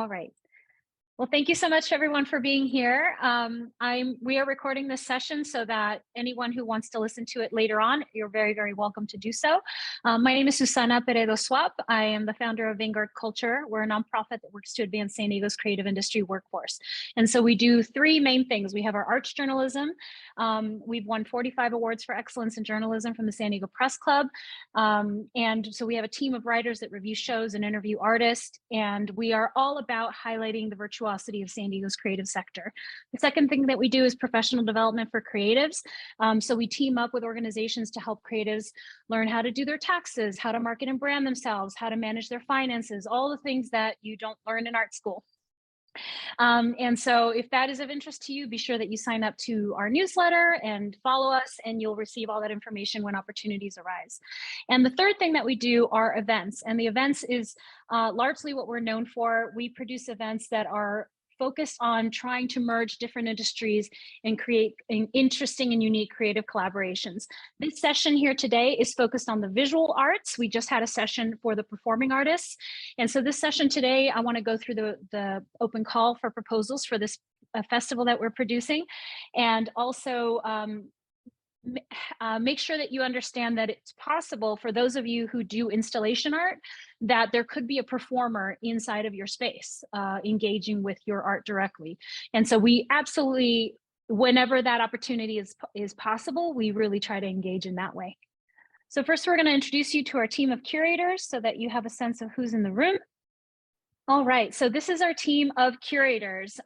All right. Well, thank you so much, everyone, for being here. We are recording this session so that anyone who wants to listen to it later on, you're very, very welcome to do so. My name is Susana Peredo Swap. I am the founder of Vanguard Culture. We're a nonprofit that works to advance San Diego's creative industry workforce. And so we do three main things. We have our arts journalism. We've won 45 awards for excellence in journalism from the San Diego Press Club. And so we have a team of writers that review shows and interview artists. And we are all about highlighting the virtuosity of San Diego's creative sector. The second thing that we do is professional development for creatives. So we team up with organizations to help creatives learn how to do their taxes, how to market and brand themselves, how to manage their finances, all the things that you don't learn in art school. And so if that is of interest to you, be sure that you sign up to our newsletter and follow us, and you'll receive all that information when opportunities arise. And the third thing that we do are events, and the events is largely what we're known for. We produce events that are focused on trying to merge different industries and create interesting and unique creative collaborations. This session here today is focused on the visual arts. We just had a session for the performing artists. And so this session today, I want to go through the open call for proposals for this festival that we're producing, and also make sure that you understand that it's possible for those of you who do installation art that there could be a performer inside of your space engaging with your art directly. And so we absolutely, whenever that opportunity is possible, we really try to engage in that way. So first, we're going to introduce you to our team of curators so that you have a sense of who's in the room. All right, so this is our team of curators.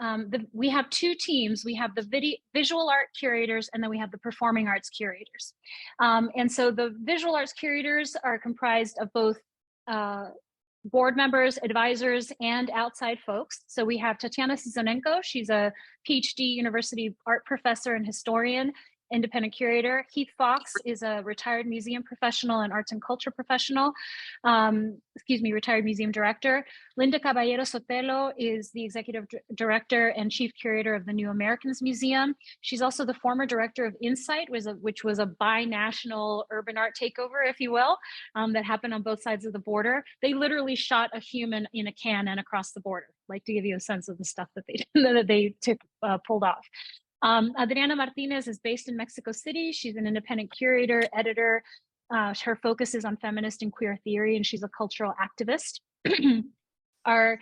We have two teams. We have the visual art curators, and then we have the performing arts curators. And so the visual arts curators are comprised of both board members, advisors, and outside folks. So we have Tatiana Sizonenko. She's a PhD university art professor and historian, independent curator. Heath Fox is a retired museum professional and arts and culture professional, retired museum director. Linda Caballero Sotelo is the executive director and chief curator of the New Americans Museum. She's also the former director of Insight, which was a binational urban art takeover, if you will, that happened on both sides of the border. They literally shot a human in a cannon across the border, like to give you a sense of the stuff that they pulled off. Adriana Martinez is based in Mexico City. She's an independent curator, editor. Her focus is on feminist and queer theory, and she's a cultural activist. Our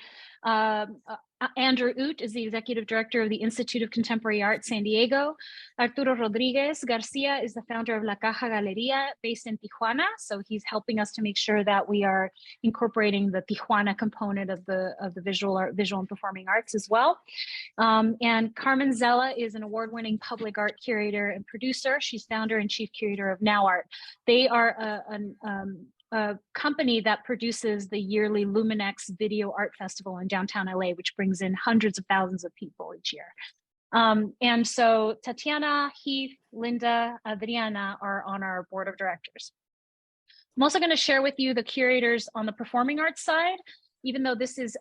Andrew Oot is the executive director of the Institute of Contemporary Art, San Diego. Arturo Rodriguez Garcia is the founder of La Caja Galeria, based in Tijuana. So he's helping us to make sure that we are incorporating the Tijuana component of the visual and performing arts as well. And Carmen Zella is an award-winning public art curator and producer. She's founder and chief curator of Now Art. They are a company that produces the yearly Luminex Video Art Festival in downtown LA, which brings in hundreds of thousands of people each year. And so Tatiana, Heath, Linda, Adriana are on our board of directors. I'm also going to share with you the curators on the performing arts side, even though this is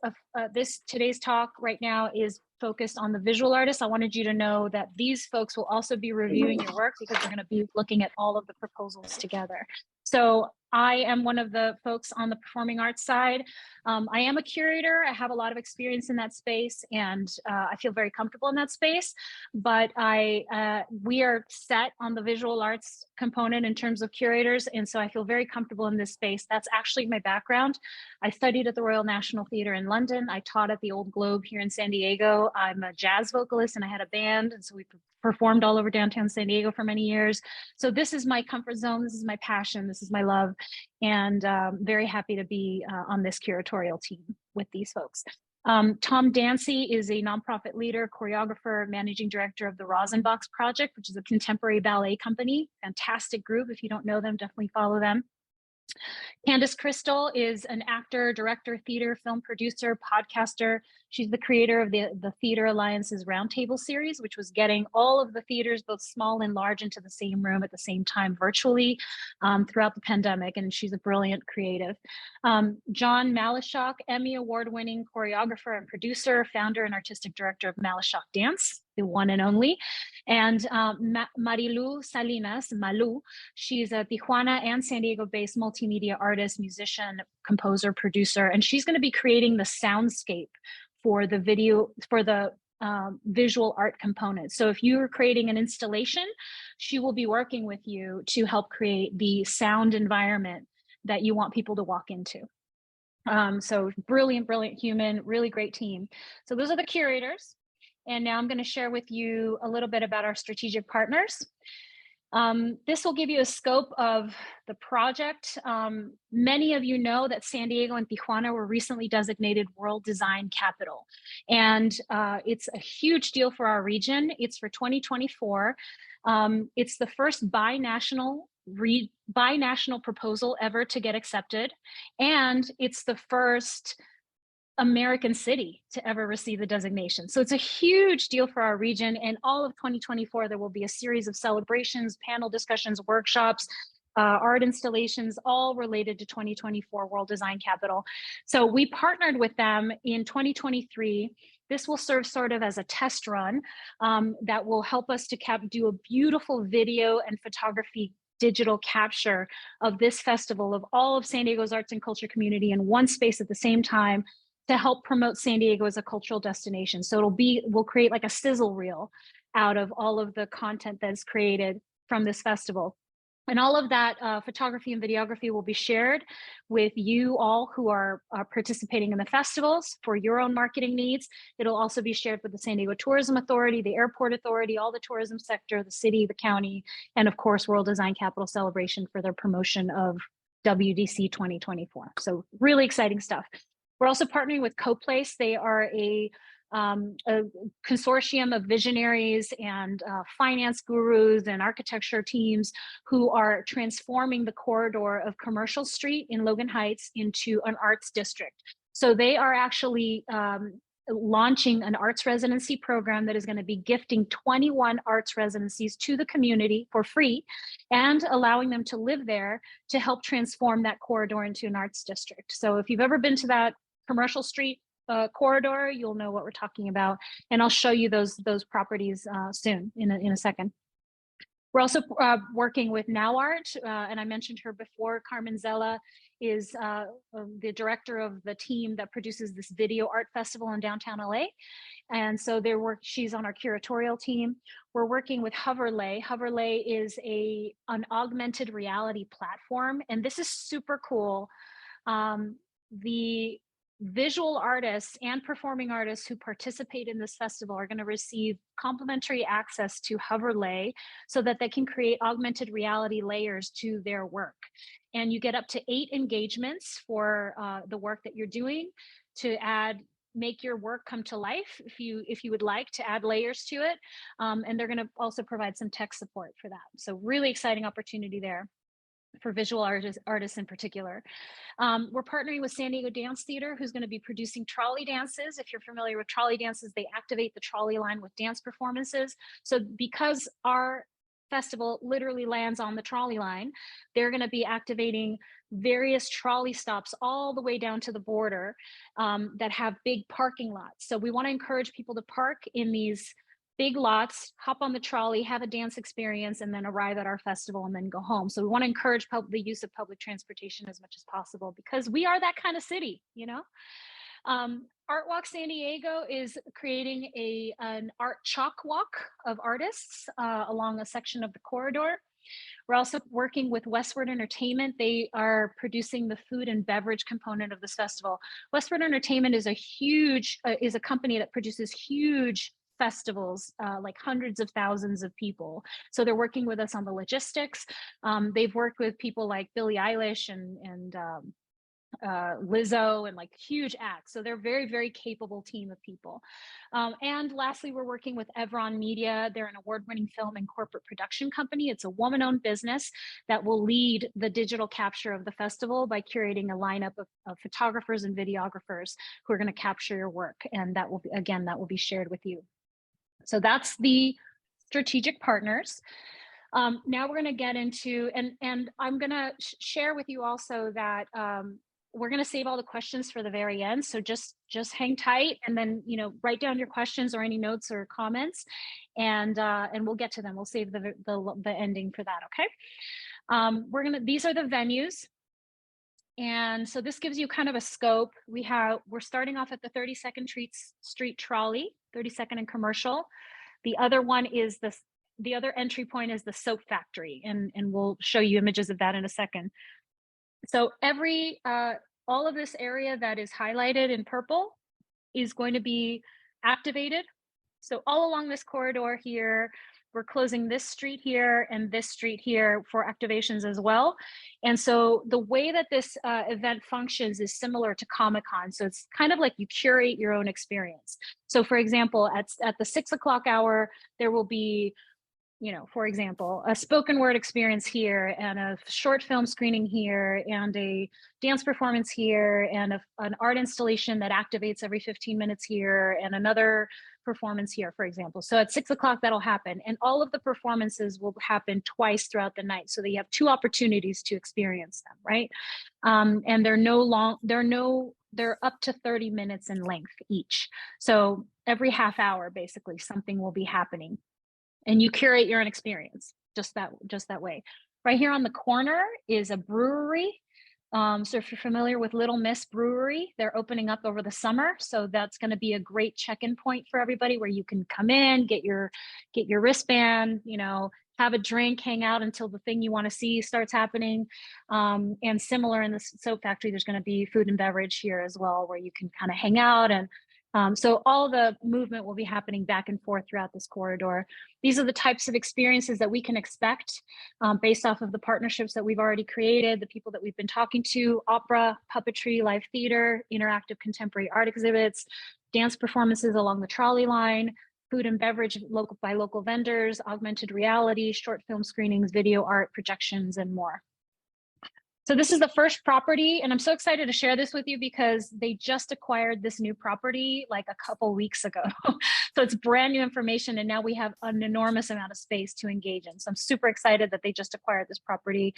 today's talk right now is focused on the visual artists. I wanted you to know that these folks will also be reviewing your work because we're going to be looking at all of the proposals together. So I am one of the folks on the performing arts side. I am a curator. I have a lot of experience in that space, and I feel very comfortable in that space. But we are set on the visual arts component in terms of curators, and so I feel very comfortable in this space. That's actually my background. I studied at the Royal National Theatre in London. I taught at the Old Globe here in San Diego. I'm a jazz vocalist, and I had a band, and so we performed all over downtown San Diego for many years. So this is my comfort zone. This is my passion. This is my love. And very happy to be on this curatorial team with these folks. Tom Dancy is a nonprofit leader, choreographer, managing director of the Rosenbach's Project, which is a contemporary ballet company. Fantastic group. If you don't know them, definitely follow them. Candace Crystal is an actor, director, theater, film producer, podcaster. She's the creator of the Theater Alliance's Roundtable series, which was getting all of the theaters, both small and large, into the same room at the same time virtually throughout the pandemic. And she's a brilliant creative. John Malashok, Emmy award-winning choreographer and producer, founder and artistic director of Malashok Dance, the one and only. And Marilu Salinas, Malu, she's a Tijuana and San Diego-based multimedia artist, musician, composer, producer, and she's going to be creating the soundscape for the visual art component. So if you're creating an installation, she will be working with you to help create the sound environment that you want people to walk into. So brilliant, brilliant human, really great team. So those are the curators. And now I'm going to share with you a little bit about our strategic partners. This will give you a scope of the project. Many of you know that San Diego and Tijuana were recently designated World Design Capital. And it's a huge deal for our region. It's for 2024. It's the first binational proposal ever to get accepted. And it's the first American city to ever receive the designation. So it's a huge deal for our region. And all of 2024, there will be a series of celebrations, panel discussions, workshops, art installations, all related to 2024 World Design Capital. So we partnered with them in 2023. This will serve sort of as a test run that will help us to do a beautiful video and photography digital capture of this festival, of all of San Diego's arts and culture community in one space at the same time, to help promote San Diego as a cultural destination. So we'll create like a sizzle reel out of all of the content that is created from this festival. And all of that photography and videography will be shared with you all who are participating in the festivals for your own marketing needs. It'll also be shared with the San Diego Tourism Authority, the Airport Authority, all the tourism sector, the city, the county, and of course, World Design Capital Celebration for their promotion of WDC 2024. So really exciting stuff. We're also partnering with CoPlace. They are a consortium of visionaries and finance gurus and architecture teams who are transforming the corridor of Commercial Street in Logan Heights into an arts district. So they are actually launching an arts residency program that is going to be gifting 21 arts residencies to the community for free and allowing them to live there to help transform that corridor into an arts district. So if you've ever been to that Commercial Street corridor, you'll know what we're talking about. And I'll show you those properties soon in a second. We're also working with Now Art, and I mentioned her before. Carmen Zella is the director of the team that produces this video art festival in downtown LA. And so she's on our curatorial team. We're working with Hoverlay. Hoverlay is an augmented reality platform, and this is super cool. The visual artists and performing artists who participate in this festival are going to receive complimentary access to Hoverlay so that they can create augmented reality layers to their work. And you get up to 8 engagements for the work that you're doing to make your work come to life if you would like to add layers to it. And they're going to also provide some tech support for that. So really exciting opportunity there for visual artists in particular. We're partnering with San Diego Dance Theater, who's going to be producing trolley dances. If you're familiar with trolley dances, they activate the trolley line with dance performances. So because our festival literally lands on the trolley line, they're going to be activating various trolley stops all the way down to the border that have big parking lots. So we want to encourage people to park in these big lots, hop on the trolley, have a dance experience, and then arrive at our festival and then go home. So we want to encourage the use of public transportation as much as possible because we are that kind of city, you know? Art Walk San Diego is creating an art chalk walk of artists along a section of the corridor. We're also working with Westward Entertainment. They are producing the food and beverage component of this festival. Westward Entertainment is a company that produces huge festivals, like hundreds of thousands of people. So they're working with us on the logistics. They've worked with people like Billie Eilish and Lizzo and like huge acts. So they're a very, very capable team of people. And lastly, we're working with Evron Media. They're an award-winning film and corporate production company. It's a woman-owned business that will lead the digital capture of the festival by curating a lineup of photographers and videographers who are going to capture your work. And that will be shared with you. So that's the strategic partners. Now we're going to get into, and I'm going to share with you also that we're going to save all the questions for the very end. So just hang tight and then, write down your questions or any notes or comments and we'll get to them. We'll save the ending for that. Okay. These are the venues. And so this gives you kind of a scope. We're starting off at the 32nd Street trolley, 32nd and Commercial. The other one is the other entry point is the soap factory, and we'll show you images of that in a second. So all of this area that is highlighted in purple is going to be activated. So all along this corridor here, we're closing this street here and this street here for activations as well. And so the way that this event functions is similar to Comic-Con. So it's kind of like you curate your own experience. So for example, at the 6 o'clock hour, there will be, for example, a spoken word experience here and a short film screening here and a dance performance here and an art installation that activates every 15 minutes here and another performance here, for example. So at 6 o'clock, that'll happen. And all of the performances will happen twice throughout the night. So that you have 2 opportunities to experience them, right? And they're up to 30 minutes in length each. So every half hour, basically, something will be happening. And you curate your own experience just that way. Right here on the corner is a brewery. So if you're familiar with Little Miss Brewery, they're opening up over the summer. So that's going to be a great check-in point for everybody where you can come in, get your wristband, have a drink, hang out until the thing you want to see starts happening. And similar in the soap factory, there's going to be food and beverage here as well, where you can kind of hang out. And so all the movement will be happening back and forth throughout this corridor. These are the types of experiences that we can expect based off of the partnerships that we've already created, the people that we've been talking to: opera, puppetry, live theater, interactive contemporary art exhibits, dance performances along the trolley line, food and beverage by local vendors, augmented reality, short film screenings, video art, projections, and more. So this is the first property, and I'm so excited to share this with you because they just acquired this new property like a couple weeks ago. So it's brand new information, and now we have an enormous amount of space to engage in. So I'm super excited that they just acquired this property.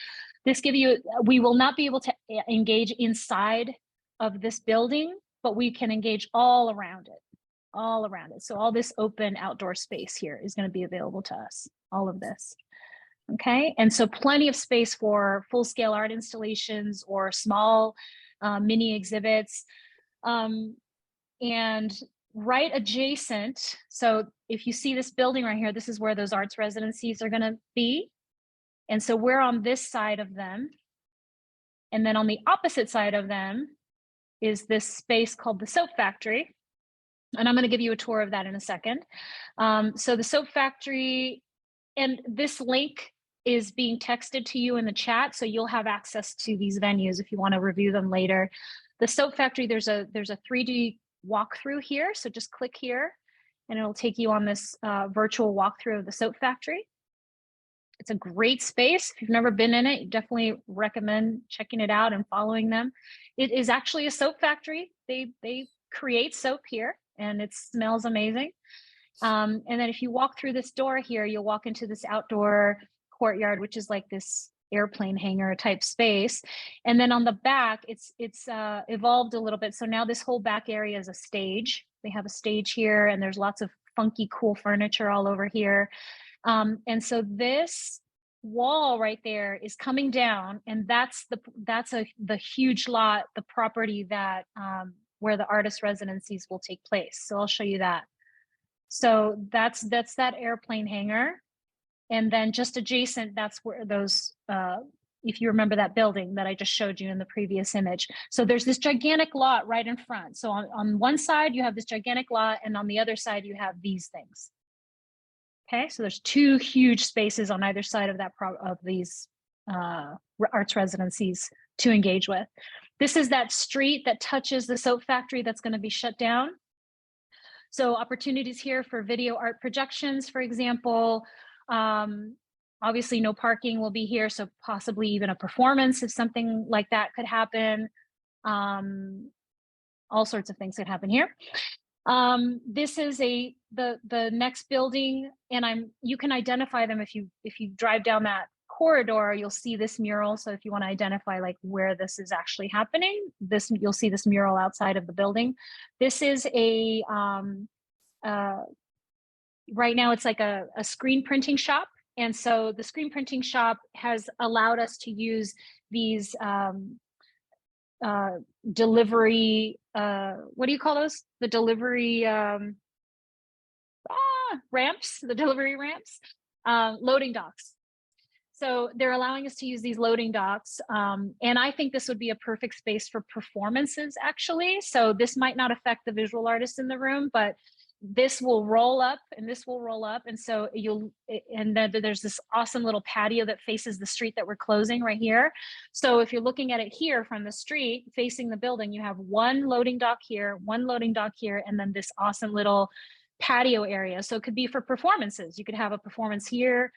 We will not be able to engage inside of this building, but we can engage all around it. So all this open outdoor space here is going to be available to us, all of this. Okay, and so plenty of space for full-scale art installations or small mini exhibits. And right adjacent, so if you see this building right here, this is where those arts residencies are going to be. And so we're on this side of them. And then on the opposite side of them is this space called the Soap Factory. And I'm going to give you a tour of that in a second. So the Soap Factory, and this link is being texted to you in the chat, so you'll have access to these venues if you want to review them later. The Soap Factory, there's a 3D walkthrough here, so just click here and it'll take you on this virtual walkthrough of the Soap Factory. It's a great space. If you've never been in it, you definitely recommend checking it out and following them. It is actually a soap factory. They create soap here and it smells amazing. And then if you walk through this door here, you'll walk into this outdoor courtyard, which is like this airplane hangar type space. And then on the back, it's evolved a little bit. So now this whole back area is a stage. They have a stage here and there's lots of funky, cool furniture all over here. And so this wall right there is coming down, and that's the huge lot, the property that where the artist residencies will take place. So I'll show you that. So that's that airplane hangar. And then just adjacent, that's where those, if you remember that building that I just showed you in the previous image. So there's this gigantic lot right in front. So on one side, you have this gigantic lot, and on the other side, you have these things. Okay, so there's 2 huge spaces on either side of these arts residencies to engage with. This is that street that touches the soap factory that's going to be shut down. So opportunities here for video art projections, for example. Obviously no parking will be here, so possibly even a performance if something like that could happen. All sorts of things could happen here. This is the next building, and you can identify them if you drive down that corridor. You'll see this mural. So if you want to identify like where this is actually happening, you'll see this mural outside of the building. This is a right now it's like a screen printing shop. And so the screen printing shop has allowed us to use these delivery, what do you call those? The delivery ramps, the delivery ramps, loading docks. So they're allowing us to use these loading docks. And I think this would be a perfect space for performances, actually. So this might not affect the visual artists in the room, but this will roll up and this will roll up. And so and then there's this awesome little patio that faces the street that we're closing right here. So if you're looking at it here from the street facing the building, you have one loading dock here, one loading dock here, and then this awesome little patio area. So it could be for performances. You could have a performance here,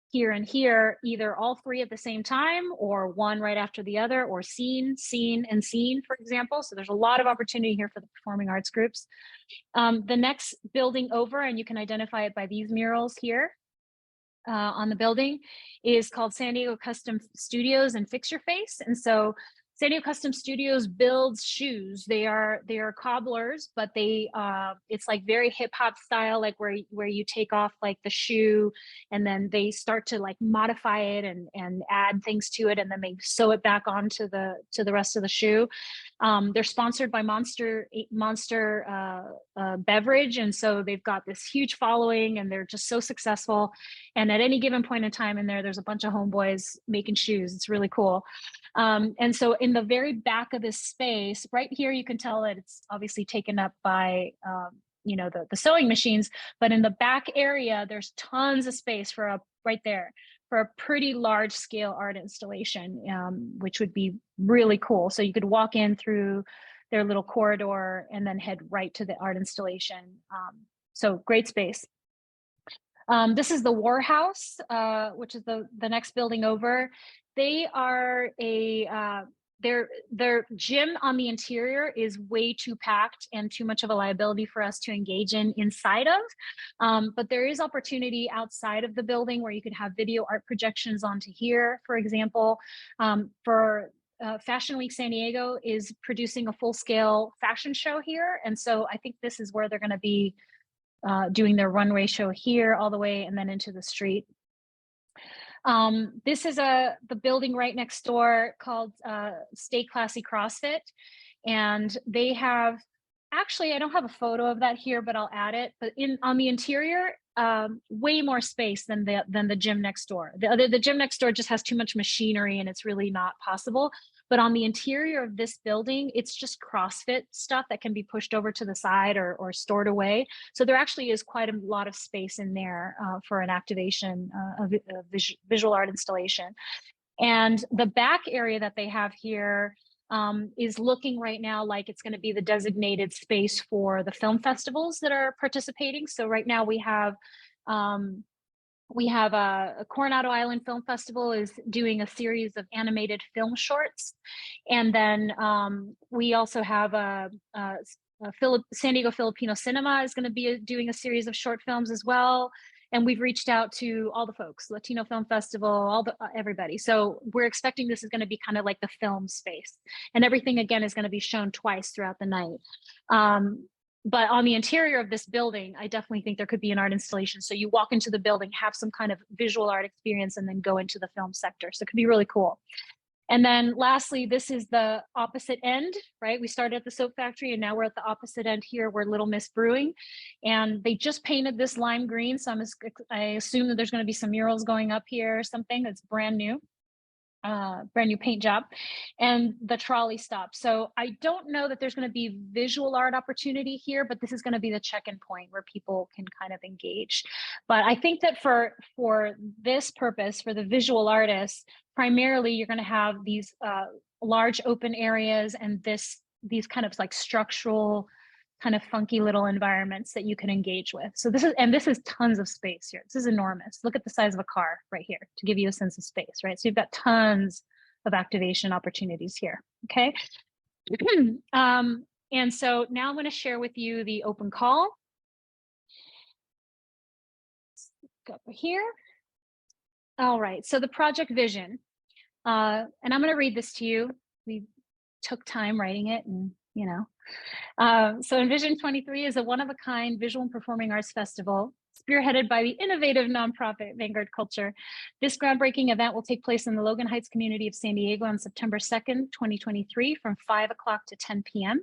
here, and here, either all three at the same time or one right after the other, or scene, scene, and scene, for example. So there's a lot of opportunity here for the performing arts groups. The next building over, and you can identify it by these murals here on the building, is called San Diego Custom Studios and Fix Your Face. And so San Diego Custom Studios builds shoes. They are cobblers, but they it's like very hip hop style, like where you take off like the shoe and then they start to like modify it and add things to it, and then they sew it back onto the rest of the shoe. They're sponsored by Monster Beverage, and so they've got this huge following, and they're just so successful. And at any given point in time in there's a bunch of homeboys making shoes. It's really cool. And so in the very back of this space, right here, you can tell that it's obviously taken up by, you know, the sewing machines, but in the back area, there's tons of space for right there for a pretty large scale art installation, which would be really cool. So you could walk in through their little corridor and then head right to the art installation. So great space. This is the War House, which is the next building over. They are their gym on the interior is way too packed and too much of a liability for us to engage inside of. But there is opportunity outside of the building where you could have video art projections onto here, for example. Fashion Week San Diego is producing a full-scale fashion show here. And so I think this is where they're going to be doing their runway show here all the way and then into the street. This is the building right next door called Stay Classy CrossFit. And they have, actually, I don't have a photo of that here, but I'll add it. But on the interior, way more space than the gym next door. The gym next door just has too much machinery and it's really not possible. But on the interior of this building, it's just CrossFit stuff that can be pushed over to the side or stored away. So there actually is quite a lot of space in there for an activation of visual art installation. And the back area that they have here is looking right now like it's going to be the designated space for the film festivals that are participating. So right now we have a Coronado Island Film Festival is doing a series of animated film shorts. And then we also have San Diego Filipino Cinema is going to be doing a series of short films as well. And we've reached out to all the folks, Latino Film Festival, everybody. So we're expecting this is going to be kind of like the film space. And everything, again, is going to be shown twice throughout the night. But on the interior of this building, I definitely think there could be an art installation. So you walk into the building, have some kind of visual art experience, and then go into the film sector. So it could be really cool. And then lastly, this is the opposite end, right? We started at the soap factory and now we're at the opposite end here where Little Miss Brewing. And they just painted this lime green. So I assume that there's going to be some murals going up here or something that's brand new paint job, and the trolley stop. So I don't know that there's going to be visual art opportunity here, but this is going to be the check-in point where people can kind of engage. But I think that for this purpose, for the visual artists, primarily you're going to have these large open areas and these kind of like structural kind of funky little environments that you can engage with. So this is tons of space here. This is enormous. Look at the size of a car right here to give you a sense of space, right? So you've got tons of activation opportunities here, okay? And so now I'm going to share with you the open call. Go over here. All right, so the project vision. And I'm going to read this to you. We took time writing it and, you know. So ENVZN 23 is a one-of-a-kind visual and performing arts festival spearheaded by the innovative nonprofit Vanguard Culture. This groundbreaking event will take place in the Logan Heights community of San Diego on September 2nd, 2023 from 5 o'clock to 10 p.m.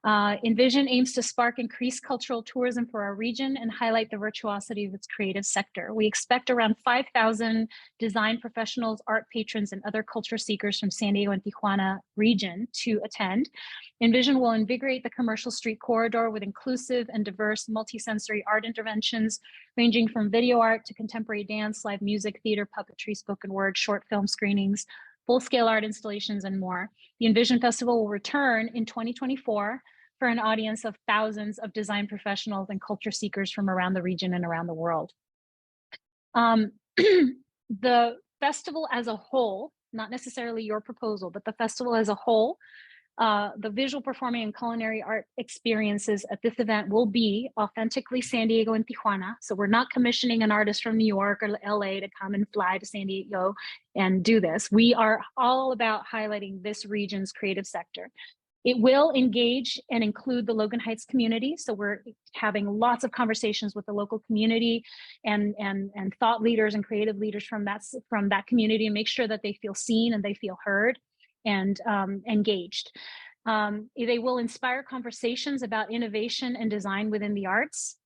ENVZN aims to spark increased cultural tourism for our region and highlight the virtuosity of its creative sector. We expect around 5,000 design professionals, art patrons, and other culture seekers from San Diego and Tijuana region to attend. ENVZN will invigorate the commercial street corridor with inclusive and diverse multisensory art interventions, ranging from video art to contemporary dance, live music, theater, puppetry, spoken word, short film screenings, full-scale art installations, and more. The ENVZN Festival will return in 2024 for an audience of thousands of design professionals and culture seekers from around the region and around the world. The festival as a whole, not necessarily your proposal, but the festival as a whole, the visual, performing, and culinary art experiences at this event will be authentically San Diego and Tijuana. So we're not commissioning an artist from New York or LA to come and fly to San Diego and do this. We are all about highlighting this region's creative sector. It will engage and include the Logan Heights community. So we're having lots of conversations with the local community and thought leaders and creative leaders from that community, and make sure that they feel seen and they feel heard and engaged. They will inspire conversations about innovation and design within the arts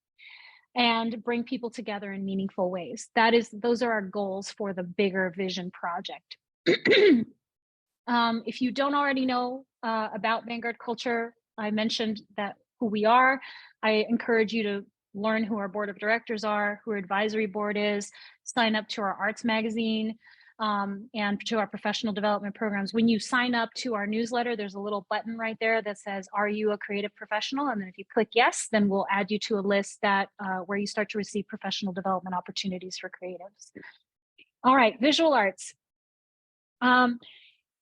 and bring people together in meaningful ways. Those are our goals for the bigger vision project. If you don't already know about Vanguard Culture, I mentioned that who we are. I encourage you to learn who our board of directors are, who our advisory board is, sign up to our arts magazine, and to our professional development programs. When you sign up to our newsletter, there's a little button right there that says, are you a creative professional? And then if you click yes, then we'll add you to a list that where you start to receive professional development opportunities for creatives. All right, visual arts.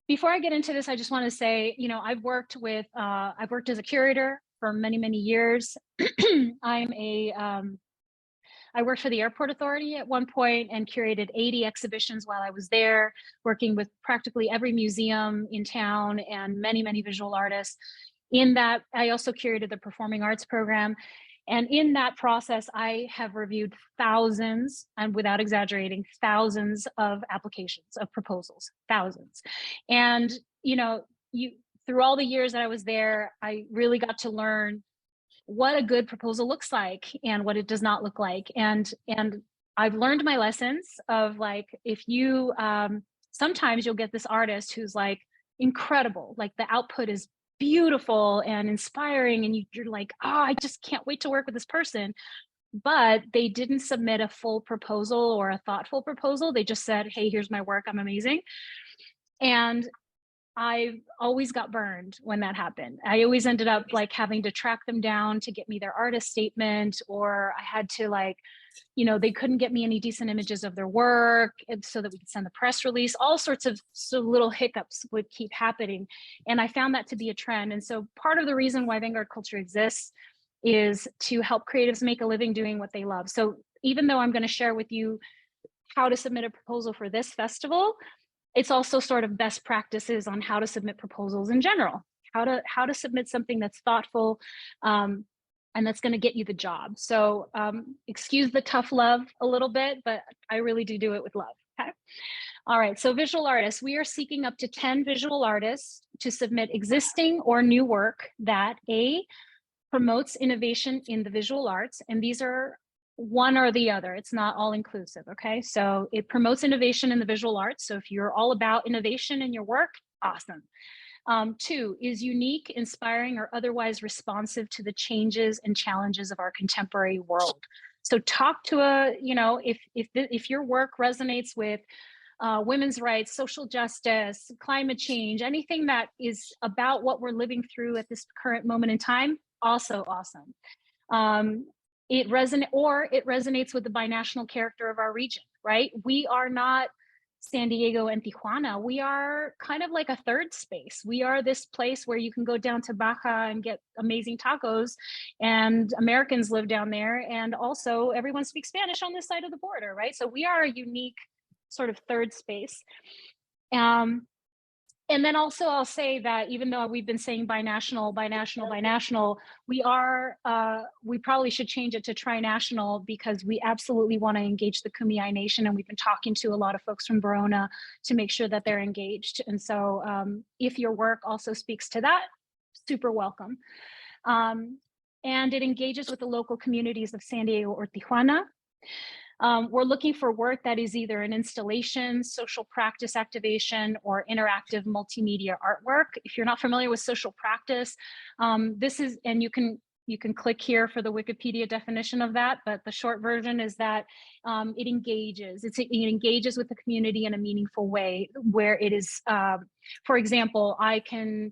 Before I get into this, I just want to say, I've worked as a curator for many, many years. I worked for the Airport Authority at one point and curated 80 exhibitions while I was there, working with practically every museum in town and many, many visual artists. In that, I also curated the performing arts program. And in that process, I have reviewed thousands, and without exaggerating, thousands of applications, of proposals, thousands. And, through all the years that I was there, I really got to learn what a good proposal looks like and what it does not look like. And I've learned my lessons of, like, if you, sometimes you'll get this artist who's like incredible, like the output is beautiful and inspiring, and you're like, oh, I just can't wait to work with this person. But they didn't submit a full proposal or a thoughtful proposal. They just said, hey, here's my work, I'm amazing. And I always got burned when that happened. I always ended up like having to track them down to get me their artist statement, or I had to they couldn't get me any decent images of their work so that we could send the press release. All sorts of little hiccups would keep happening. And I found that to be a trend. And so part of the reason why Vanguard Culture exists is to help creatives make a living doing what they love. So even though I'm going to share with you how to submit a proposal for this festival, it's also sort of best practices on how to submit proposals in general, how to submit something that's thoughtful, and that's going to get you the job. So excuse the tough love a little bit, but I really do it with love. Okay. All right. So visual artists, we are seeking up to 10 visual artists to submit existing or new work that promotes innovation in the visual arts. And these are one or the other. It's not all inclusive. Okay. So it promotes innovation in the visual arts. So if you're all about innovation in your work, awesome. 2 is unique, inspiring, or otherwise responsive to the changes and challenges of our contemporary world. So talk to if your work resonates with women's rights, social justice, climate change, anything that is about what we're living through at this current moment in time, also awesome. It resonates with the binational character of our region, right? We are not San Diego and Tijuana. We are kind of like a third space. We are this place where you can go down to Baja and get amazing tacos, and Americans live down there, and also everyone speaks Spanish on this side of the border, right? So we are a unique sort of third space. And then also I'll say that even though we've been saying binational, we probably should change it to trinational, because we absolutely want to engage the Kumeyaay Nation. And we've been talking to a lot of folks from Verona to make sure that they're engaged. And so if your work also speaks to that, super welcome. And it engages with the local communities of San Diego or Tijuana. We're looking for work that is either an installation, social practice activation, or interactive multimedia artwork. If you're not familiar with social practice, this is, and you can click here for the Wikipedia definition of that, but the short version is that it engages with the community in a meaningful way, where it is, for example, I can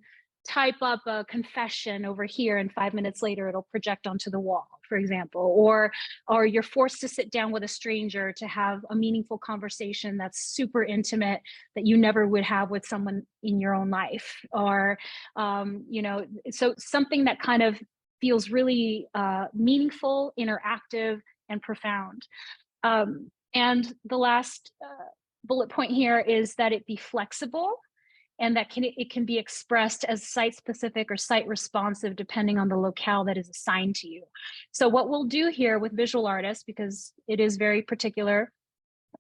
type up a confession over here and 5 minutes later it'll project onto the wall, for example, or you're forced to sit down with a stranger to have a meaningful conversation that's super intimate that you never would have with someone in your own life, or you know, so something that kind of feels really meaningful, interactive, and profound. And the last bullet point here is that it be flexible, and that it can be expressed as site-specific or site-responsive depending on the locale that is assigned to you. So what we'll do here with visual artists, because it is very particular,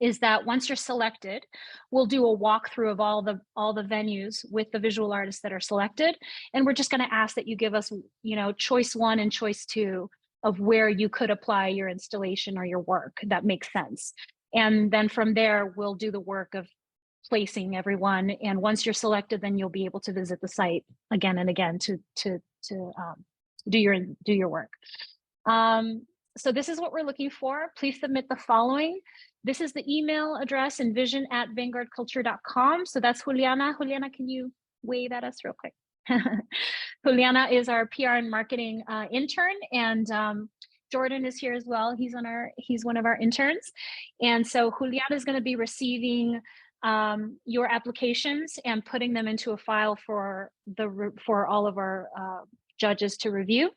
is that once you're selected, we'll do a walkthrough of all the venues with the visual artists that are selected, and we're just going to ask that you give us, you know, choice 1 and choice 2 of where you could apply your installation or your work that makes sense. And then from there, we'll do the work of placing everyone, and once you're selected, then you'll be able to visit the site again and again to do your work. So this is what we're looking for. Please submit the following. This is the email address, envision@vanguardculture.com. So that's Juliana. Juliana, can you wave at us real quick? Juliana is our PR and marketing intern, and Jordan is here as well. He's one of our interns, and so Juliana is going to be receiving your applications and putting them into a file for all of our judges to review.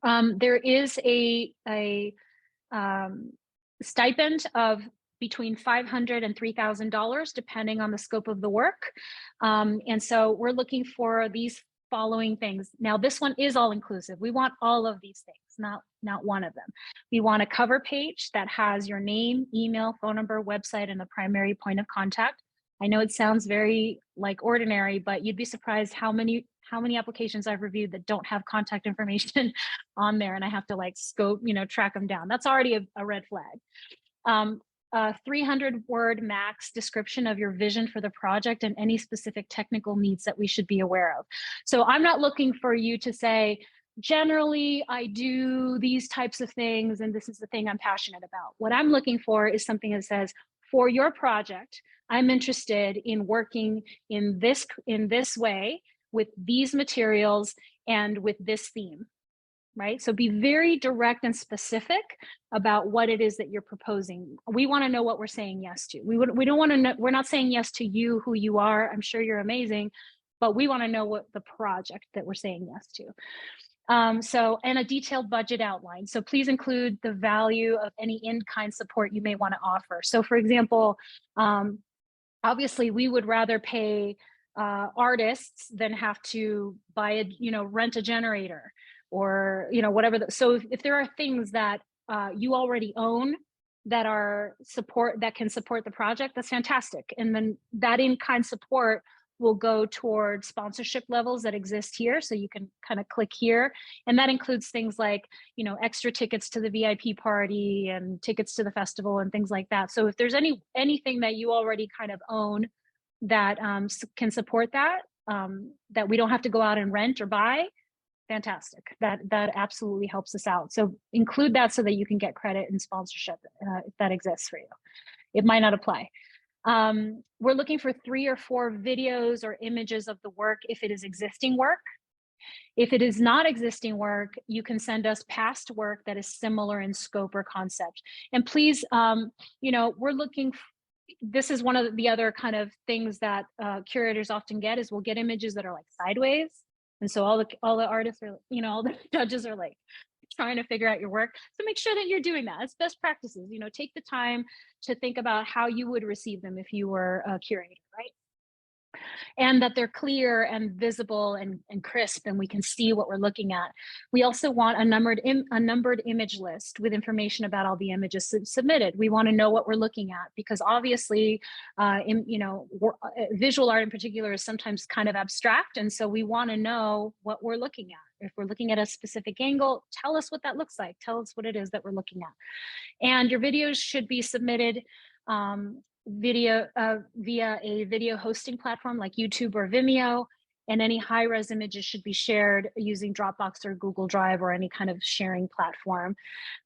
There is a stipend of between $500 and $3,000 depending on the scope of the work, and so we're looking for these following things. Now, this one is all inclusive. We want all of these things, not one of them. We want a cover page that has your name, email, phone number, website, and the primary point of contact. I know it sounds very like ordinary, but you'd be surprised how many applications I've reviewed that don't have contact information on there, and I have to like scope, you know, track them down. That's already a red flag. 300-word max description of your vision for the project and any specific technical needs that we should be aware of. So I'm not looking for you to say, generally, I do these types of things, and this is the thing I'm passionate about. What I'm looking for is something that says, for your project, I'm interested in working in this way with these materials and with this theme, right? So be very direct and specific about what it is that you're proposing. We want to know what we're saying yes to. We don't want to know, we're not saying yes to you, who you are. I'm sure you're amazing, but we want to know what the project that we're saying yes to. And a detailed budget outline. So please include the value of any in-kind support you may want to offer. So for example, obviously we would rather pay artists than have to buy rent a generator or, whatever. So if there are things that you already own that can support the project, that's fantastic. And then that in-kind support will go toward sponsorship levels that exist here. So you can kind of click here. And that includes things like, extra tickets to the VIP party and tickets to the festival and things like that. So if there's anything that you already kind of own that can support that, that we don't have to go out and rent or buy, fantastic. That absolutely helps us out. So include that so that you can get credit and sponsorship if that exists for you. It might not apply. We're looking for 3 or 4 videos or images of the work if it is existing work. If it is not existing work, you can send us past work that is similar in scope or concept. And please, we're looking, this is one of the other kind of things that curators often get is we'll get images that are like sideways. And so all the artists are, all the judges are like trying to figure out your work. So make sure that you're doing that. It's best practices. Take the time to think about how you would receive them if you were a curator, right? and that they're clear and visible and crisp, and we can see what we're looking at. We also want a numbered image list with information about all the images submitted. We want to know what we're looking at, because obviously, visual art in particular is sometimes kind of abstract, and so we want to know what we're looking at. If we're looking at a specific angle, tell us what that looks like. Tell us what it is that we're looking at. And your videos should be submitted via a video hosting platform like YouTube or Vimeo, and any high-res images should be shared using Dropbox or Google Drive or any kind of sharing platform.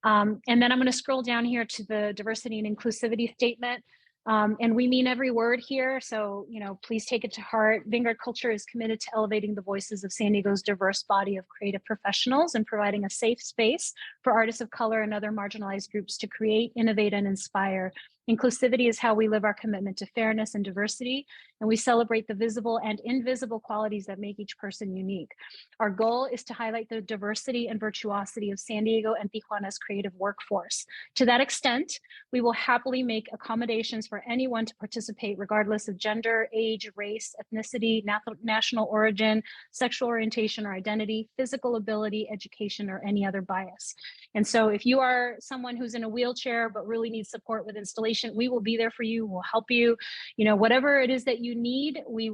And then I'm going to scroll down here to the diversity and inclusivity statement. And we mean every word here, so please take it to heart. Vanguard Culture is committed to elevating the voices of San Diego's diverse body of creative professionals and providing a safe space for artists of color and other marginalized groups to create, innovate, and inspire. Inclusivity is how we live our commitment to fairness and diversity, and we celebrate the visible and invisible qualities that make each person unique. Our goal is to highlight the diversity and virtuosity of San Diego and Tijuana's creative workforce. To that extent, we will happily make accommodations for anyone to participate regardless of gender, age, race, ethnicity, national origin, sexual orientation or identity, physical ability, education, or any other bias. And so if you are someone who's in a wheelchair but really needs support with installation, we will be there for you. We'll help you. Whatever it is that you need, we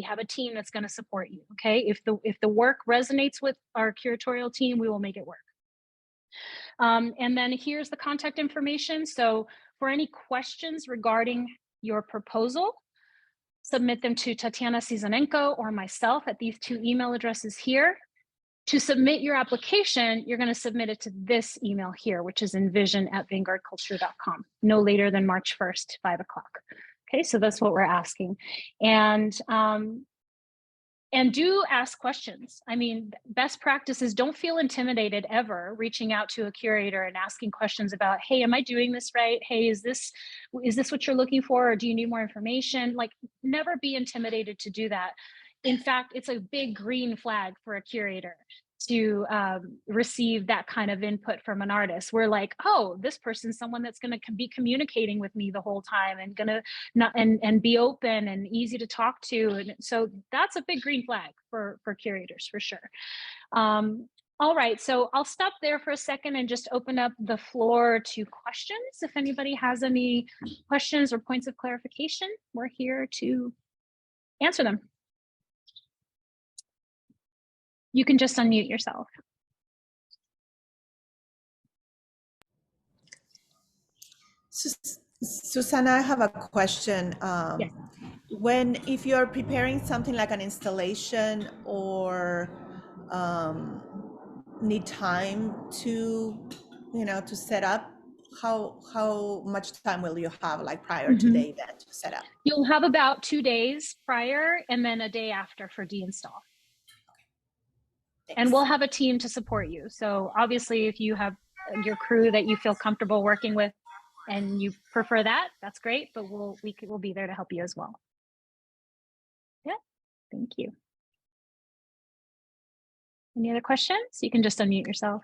have a team that's going to support you. Okay. If the work resonates with our curatorial team, we will make it work. And then here's the contact information. So for any questions regarding your proposal, submit them to Tatiana Cizanenko or myself at these two email addresses here. To submit your application, you're going to submit it to this email here, which is envision@vanguardculture.com, no later than March 1st, 5 o'clock. Okay, so that's what we're asking. And do ask questions. I mean, best practices, don't feel intimidated ever reaching out to a curator and asking questions about, hey, am I doing this right? Hey, is this what you're looking for? Or do you need more information? Like, never be intimidated to do that. In fact, it's a big green flag for a curator to receive that kind of input from an artist. We're like, oh, this person's someone that's going to be communicating with me the whole time and going to and be open and easy to talk to. And so that's a big green flag for curators, for sure. All right, so I'll stop there for a second and just open up the floor to questions. If anybody has any questions or points of clarification, we're here to answer them. You can just unmute yourself. Susanna, I have a question. Yes. If you're preparing something like an installation or need time to set up, how much time will you have, like prior to the event, to set up? You'll have about 2 days prior and then a day after for deinstall. And we'll have a team to support you. So obviously, if you have your crew that you feel comfortable working with and you prefer that, that's great, but we'll be there to help you as well. Yeah, thank you. Any other questions? You can just unmute yourself.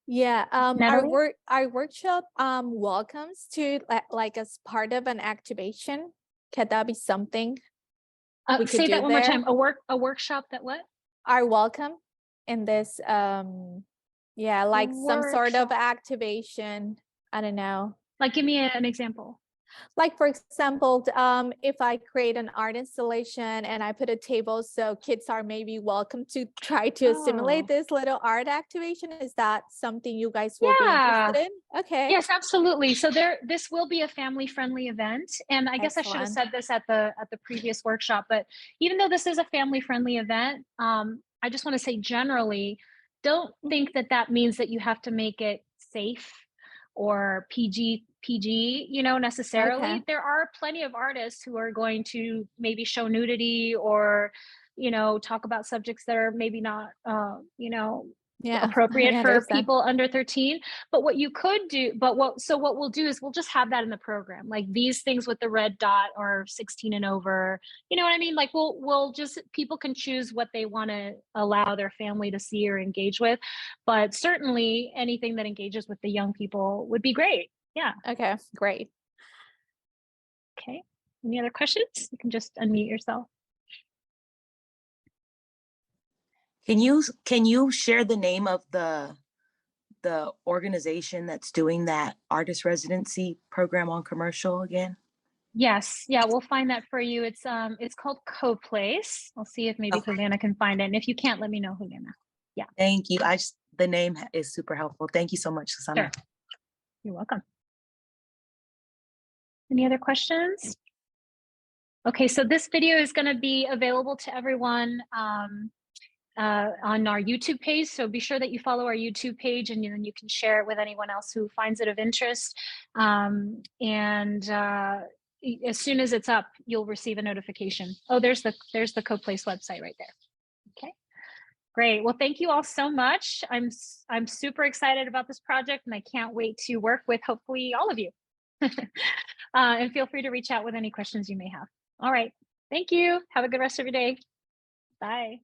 Yeah, our workshop welcomes to like as part of an activation. Can that be something we could say do that one there? more time. A workshop that what? Are welcome in this yeah, like some sort of activation. I don't know. Like, give me an example. Like, for example, if I create an art installation and I put a table, so kids are maybe welcome to try to assimilate this little art activation. Is that something you guys will be interested in? Okay. Yes, absolutely. So this will be a family-friendly event. And I guess I should have said this at the previous workshop, but even though this is a family-friendly event, I just want to say generally, don't think that means that you have to make it safe or PG, necessarily. Okay. There are plenty of artists who are going to maybe show nudity or, talk about subjects that are maybe not, appropriate for people under 13. But what you could do, what we'll do is we'll just have that in the program, like these things with the red dot or 16 and over, you know what I mean? Like we'll just, people can choose what they want to allow their family to see or engage with, but certainly anything that engages with the young people would be great. Yeah. Okay, great. Okay. Any other questions? You can just unmute yourself. Can you share the name of the organization that's doing that artist residency program on commercial again? Yes, yeah, we'll find that for you. It's called Co-Place. I'll see if maybe Okay. Juliana can find it. And if you can't, let me know, Juliana. Yeah. Thank you. The name is super helpful. Thank you so much, Susana. Sure. You're welcome. Any other questions? Okay, so this video is going to be available to everyone on our YouTube page. So be sure that you follow our YouTube page, and then you can share it with anyone else who finds it of interest. As soon as it's up, you'll receive a notification. Oh, there's the Co-Place website right there. Okay, great. Well, thank you all so much. I'm super excited about this project, and I can't wait to work with hopefully all of you. And feel free to reach out with any questions you may have. All right. Thank you. Have a good rest of your day. Bye.